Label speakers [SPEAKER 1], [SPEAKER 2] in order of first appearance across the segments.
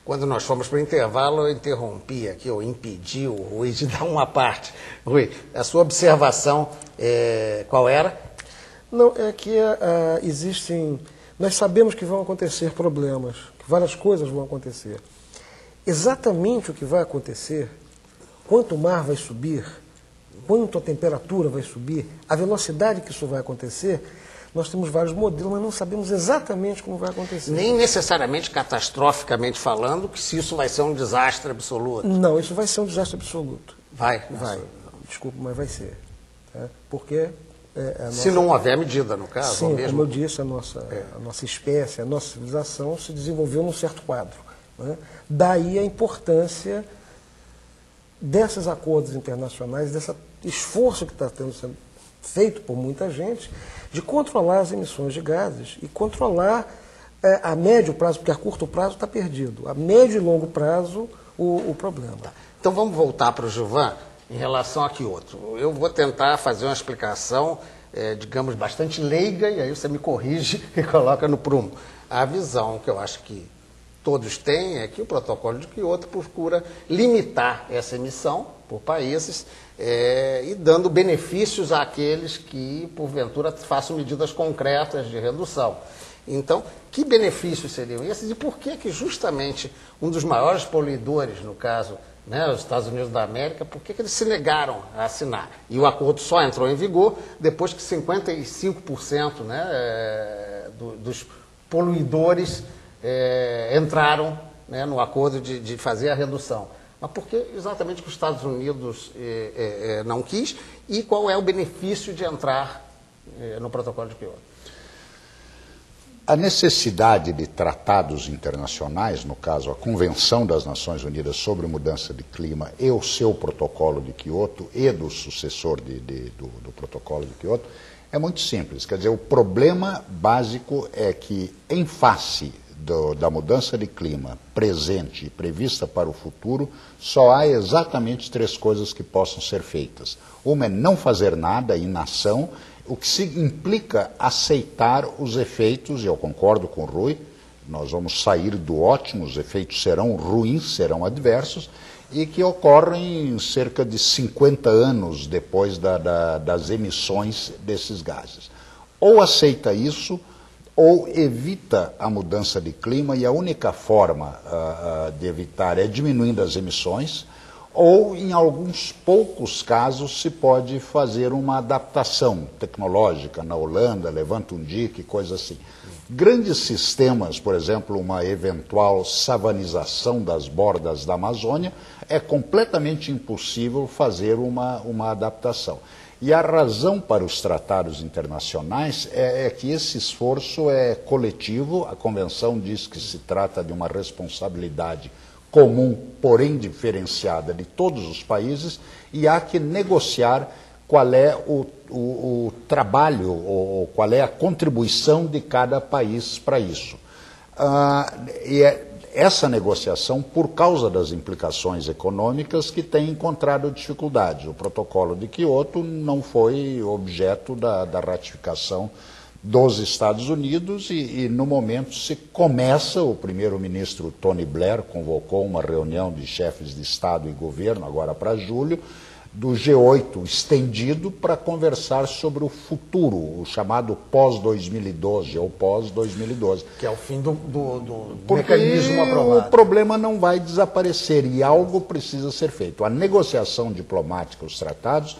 [SPEAKER 1] Quando nós fomos para o intervalo, eu interrompi aqui, eu impedi o Rui de dar uma parte. Rui, a sua observação qual era?
[SPEAKER 2] Não, é que existem... Nós sabemos que vão acontecer problemas, que várias coisas vão acontecer. Exatamente o que vai acontecer, quanto o mar vai subir, quanto a temperatura vai subir, a velocidade que isso vai acontecer, nós temos vários modelos, mas não sabemos exatamente como vai acontecer.
[SPEAKER 1] Nem necessariamente catastroficamente falando que se isso vai ser um desastre absoluto.
[SPEAKER 2] Não, isso vai ser um desastre absoluto.
[SPEAKER 1] Vai?
[SPEAKER 2] Vai. Desculpa, mas vai ser. Tá? Porque...
[SPEAKER 1] se não houver medida, no caso.
[SPEAKER 2] Sim,
[SPEAKER 1] mesmo...
[SPEAKER 2] como eu disse, a nossa espécie, a nossa civilização se desenvolveu num certo quadro. Né? Daí a importância desses acordos internacionais, desse esforço que está sendo feito por muita gente, de controlar as emissões de gases e controlar a médio prazo, porque a curto prazo está perdido, a médio e longo prazo o problema.
[SPEAKER 1] Então vamos voltar para o Gilvan em relação a Kyoto. Eu vou tentar fazer uma explicação, digamos, bastante leiga, e aí você me corrige e coloca no prumo. A visão que eu acho que todos têm é que o protocolo de Kyoto procura limitar essa emissão por países e dando benefícios àqueles que, porventura, façam medidas concretas de redução. Então, que benefícios seriam esses e por que justamente um dos maiores poluidores, no caso, os Estados Unidos da América, por que eles se negaram a assinar? E o acordo só entrou em vigor depois que 55% dos poluidores entraram no acordo de fazer a redução. Mas por que exatamente que os Estados Unidos não quis e qual é o benefício de entrar no protocolo de Kyoto?
[SPEAKER 3] A necessidade de tratados internacionais, no caso a Convenção das Nações Unidas sobre Mudança de Clima e o seu protocolo de Kyoto e do sucessor do protocolo de Kyoto, é muito simples. Quer dizer, o problema básico é que, em face da mudança de clima presente e prevista para o futuro, só há exatamente 3 coisas que possam ser feitas. Uma é não fazer nada, inação, o que implica aceitar os efeitos, e eu concordo com o Rui, nós vamos sair do ótimo, os efeitos serão ruins, serão adversos, e que ocorrem cerca de 50 anos depois das emissões desses gases. Ou aceita isso, ou evita a mudança de clima, e a única forma de evitar é diminuindo as emissões, ou, em alguns poucos casos, se pode fazer uma adaptação tecnológica. Na Holanda, levanta um dique, coisa assim. Grandes sistemas, por exemplo, uma eventual savanização das bordas da Amazônia, é completamente impossível fazer uma adaptação. E a razão para os tratados internacionais é que esse esforço é coletivo. A Convenção diz que se trata de uma responsabilidade comum, porém diferenciada, de todos os países, e há que negociar qual é o trabalho, ou qual é a contribuição de cada país para isso. Essa negociação, por causa das implicações econômicas, que tem encontrado dificuldades. O protocolo de Kyoto não foi objeto da ratificação dos Estados Unidos e no momento se começa, o primeiro-ministro Tony Blair convocou uma reunião de chefes de Estado e governo, agora para julho, do G8 estendido para conversar sobre o futuro, o chamado pós-2012 ou pós-2012.
[SPEAKER 1] Que é o fim do mecanismo aprovado.
[SPEAKER 3] O problema não vai desaparecer e algo precisa ser feito. A negociação diplomática, os tratados,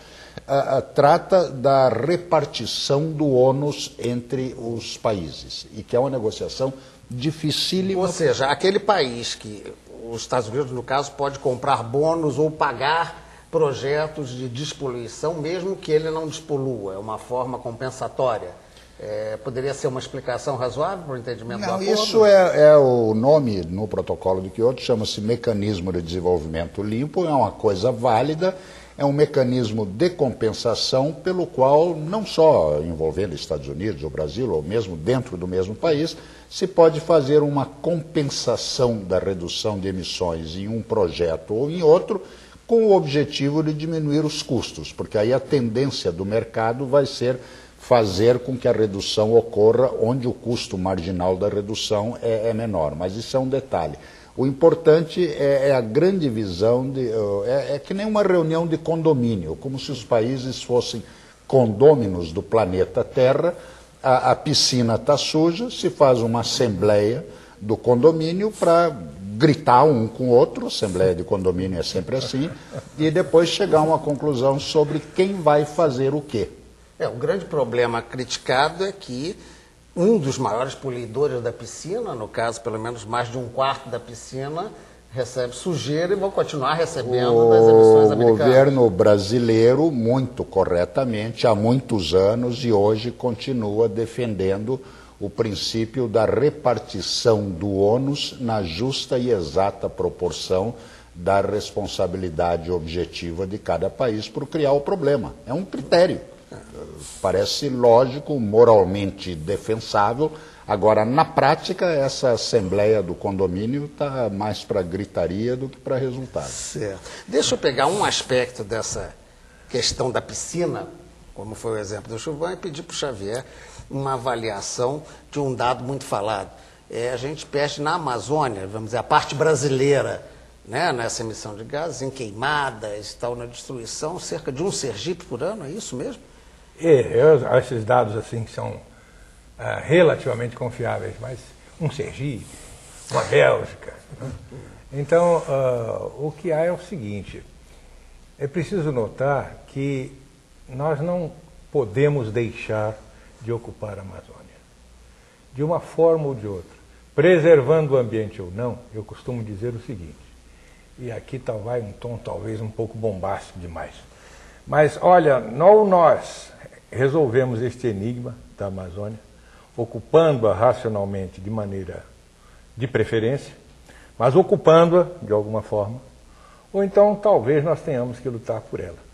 [SPEAKER 3] trata da repartição do ônus entre os países, e que é uma negociação dificílima.
[SPEAKER 1] Ou seja, aquele país que os Estados Unidos, no caso, pode comprar bônus ou pagar projetos de despoluição, mesmo que ele não despolua, é uma forma compensatória. Poderia ser uma explicação razoável para o entendimento do acordo?
[SPEAKER 3] Isso é o nome no protocolo de Kyoto, chama-se Mecanismo de Desenvolvimento Limpo, é uma coisa válida, é um mecanismo de compensação pelo qual, não só envolvendo Estados Unidos ou Brasil, ou mesmo dentro do mesmo país, se pode fazer uma compensação da redução de emissões em um projeto ou em outro, com o objetivo de diminuir os custos, porque aí a tendência do mercado vai ser fazer com que a redução ocorra onde o custo marginal da redução é menor. Mas isso é um detalhe. O importante é a grande visão, é que nem uma reunião de condomínio, como se os países fossem condôminos do planeta Terra. A piscina está suja, se faz uma assembleia do condomínio para gritar um com o outro, assembleia de condomínio é sempre assim, e depois chegar a uma conclusão sobre quem vai fazer o quê.
[SPEAKER 1] O grande problema criticado é que um dos maiores poluidores da piscina, no caso, pelo menos mais de 1/4 da piscina, recebe sujeira e vão continuar recebendo das emissões americanas.
[SPEAKER 3] O governo brasileiro, muito corretamente, há muitos anos e hoje continua defendendo o princípio da repartição do ônus na justa e exata proporção da responsabilidade objetiva de cada país por criar o problema. É um critério. Parece lógico, moralmente defensável. Agora, na prática, essa assembleia do condomínio está mais para gritaria do que para resultado.
[SPEAKER 1] Certo. Deixa eu pegar um aspecto dessa questão da piscina, como foi o exemplo do Chuvão, e pedir para o Xavier uma avaliação de um dado muito falado. A gente perde na Amazônia, vamos dizer, a parte brasileira, né, nessa emissão de gases, em queimadas, tal, na destruição, cerca de 1 Sergipe por ano, é isso mesmo?
[SPEAKER 4] Esses dados assim que são relativamente confiáveis, mas um Sergipe, uma Bélgica. Né? Então, o que há é o seguinte, é preciso notar que nós não podemos deixar de ocupar a Amazônia, de uma forma ou de outra, preservando o ambiente ou não. Eu costumo dizer o seguinte, e aqui vai um tom talvez um pouco bombástico demais, mas olha, nós resolvemos este enigma da Amazônia, ocupando-a racionalmente de maneira de preferência, mas ocupando-a de alguma forma, ou então talvez nós tenhamos que lutar por ela.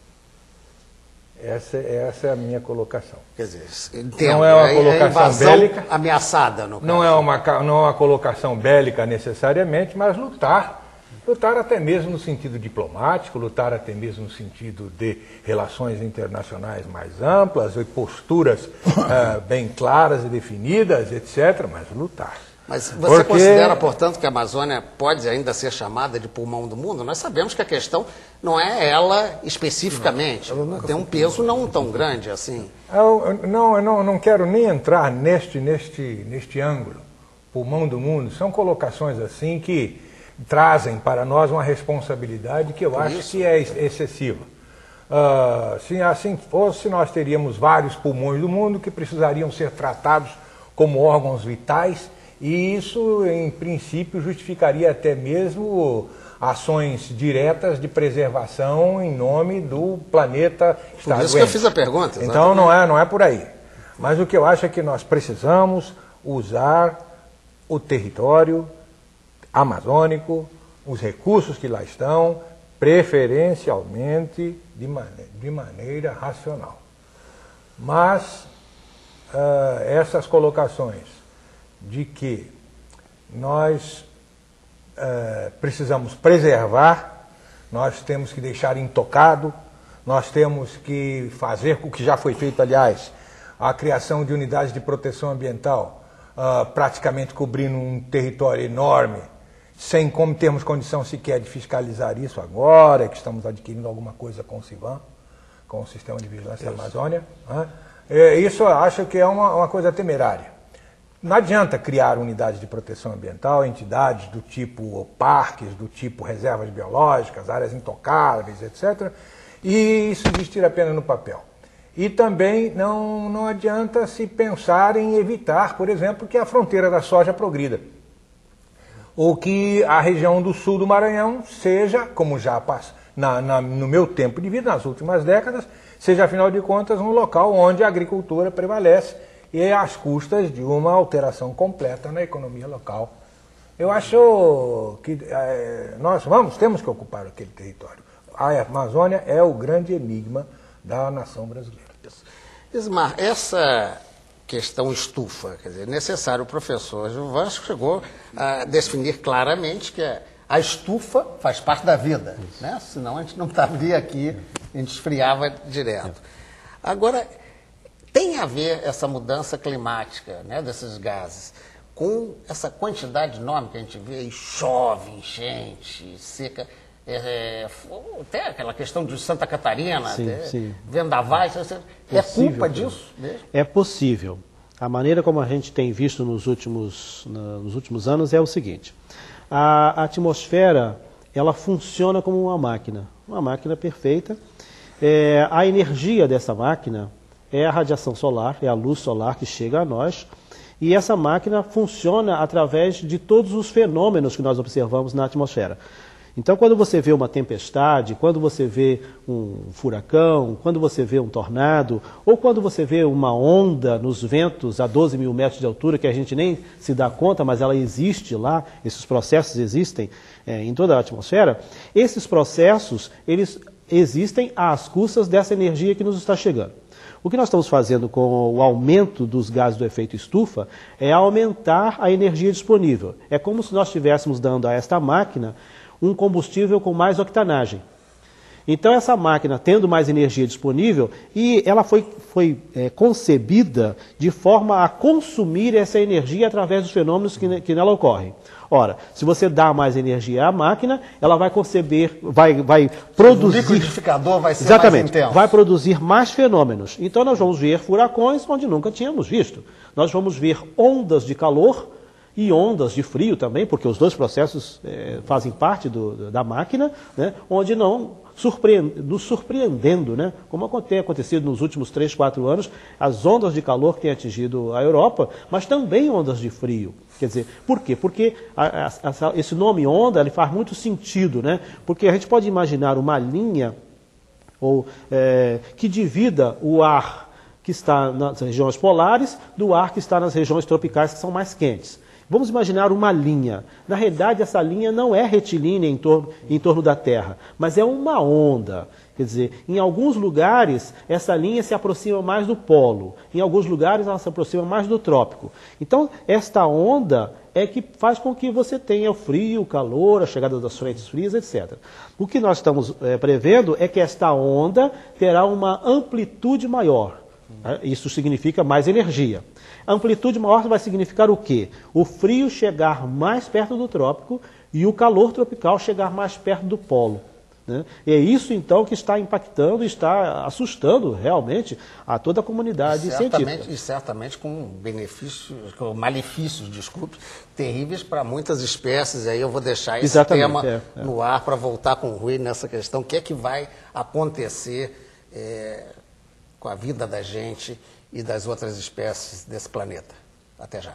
[SPEAKER 4] Essa é a minha colocação.
[SPEAKER 1] Quer dizer, entendo,
[SPEAKER 4] não é uma colocação bélica,
[SPEAKER 1] ameaçada, no caso.
[SPEAKER 4] Não é uma colocação bélica necessariamente, mas lutar até mesmo no sentido diplomático, lutar até mesmo no sentido de relações internacionais mais amplas, e posturas bem claras e definidas, etc., mas lutar.
[SPEAKER 1] Mas você considera, portanto, que a Amazônia pode ainda ser chamada de pulmão do mundo? Nós sabemos que a questão não é ela especificamente, ela tem um peso não tão grande assim.
[SPEAKER 4] Eu não quero nem entrar neste ângulo, pulmão do mundo. São colocações assim que trazem para nós uma responsabilidade que eu acho que é excessiva. Se assim fosse, nós teríamos vários pulmões do mundo que precisariam ser tratados como órgãos vitais, e isso, em princípio, justificaria até mesmo ações diretas de preservação em nome do planeta estar doente.
[SPEAKER 1] Por isso que eu fiz a pergunta. Exatamente.
[SPEAKER 4] Então não é por aí. Mas o que eu acho é que nós precisamos usar o território amazônico, os recursos que lá estão, preferencialmente de maneira racional. Mas essas colocações de que nós precisamos preservar, nós temos que deixar intocado, nós temos que fazer o que já foi feito, aliás, a criação de unidades de proteção ambiental, praticamente cobrindo um território enorme, sem como termos condição sequer de fiscalizar isso agora, que estamos adquirindo alguma coisa com o CIVAM, com o Sistema de Vigilância da Amazônia. Isso eu acho que é uma coisa temerária. Não adianta criar unidades de proteção ambiental, entidades do tipo parques, do tipo reservas biológicas, áreas intocáveis, etc., e isso existir apenas no papel. E também não adianta se pensar em evitar, por exemplo, que a fronteira da soja progrida. Ou que a região do sul do Maranhão seja, como já passa no meu tempo de vida, nas últimas décadas, seja, afinal de contas, um local onde a agricultura prevalece e às custas de uma alteração completa na economia local. Eu acho que temos que ocupar aquele território. A Amazônia é o grande enigma da nação brasileira.
[SPEAKER 1] Ismar, essa questão estufa, quer dizer, necessário, o professor Gilvan chegou a definir claramente que a estufa faz parte da vida, né? Senão a gente não estaria aqui, a gente esfriava direto. Agora, tem a ver essa mudança climática, né, desses gases com essa quantidade enorme que a gente vê, e chove, enchente, seca, até aquela questão de Santa Catarina,
[SPEAKER 5] Sim.
[SPEAKER 1] vendavais, é culpa disso mesmo?
[SPEAKER 5] É possível. A maneira como a gente tem visto nos últimos anos é o seguinte: a atmosfera, ela funciona como uma máquina perfeita. A energia dessa máquina é a radiação solar, é a luz solar que chega a nós, e essa máquina funciona através de todos os fenômenos que nós observamos na atmosfera. Então, quando você vê uma tempestade, quando você vê um furacão, quando você vê um tornado, ou quando você vê uma onda nos ventos a 12 mil metros de altura, que a gente nem se dá conta, mas ela existe lá, esses processos existem em toda a atmosfera, esses processos, eles existem às custas dessa energia que nos está chegando. O que nós estamos fazendo com o aumento dos gases do efeito estufa é aumentar a energia disponível. É como se nós estivéssemos dando a esta máquina um combustível com mais octanagem. Então essa máquina, tendo mais energia disponível, e ela foi concebida de forma a consumir essa energia através dos fenômenos que nela ocorrem. Ora, se você dá mais energia à máquina, ela vai conceber, vai produzir...
[SPEAKER 1] O liquidificador vai ser
[SPEAKER 5] exatamente,
[SPEAKER 1] mais intenso.
[SPEAKER 5] vai produzir mais fenômenos. Então nós vamos ver furacões onde nunca tínhamos visto. Nós vamos ver ondas de calor e ondas de frio também, porque os dois processos fazem parte da máquina, né, onde nos surpreendendo, né, como tem acontecido nos últimos 3, 4 anos, as ondas de calor que têm atingido a Europa, mas também ondas de frio. Quer dizer, por quê? Porque esse nome onda ele faz muito sentido, né? Porque a gente pode imaginar uma linha que divida o ar que está nas regiões polares do ar que está nas regiões tropicais, que são mais quentes. Vamos imaginar uma linha. Na realidade, essa linha não é retilínea em torno da Terra, mas é uma onda. Quer dizer, em alguns lugares, essa linha se aproxima mais do polo. Em alguns lugares, ela se aproxima mais do trópico. Então, esta onda é que faz com que você tenha o frio, o calor, a chegada das frentes frias, etc. O que nós estamos prevendo é que esta onda terá uma amplitude maior. Isso significa mais energia. A amplitude maior vai significar o quê? O frio chegar mais perto do trópico e o calor tropical chegar mais perto do polo. Né? E é isso, então, que está impactando e está assustando, realmente, a toda a comunidade científica.
[SPEAKER 1] E certamente com malefícios, terríveis para muitas espécies. Aí eu vou deixar esse tema no ar para voltar com o Rui nessa questão. O que é que vai acontecer com a vida da gente e das outras espécies desse planeta? Até já.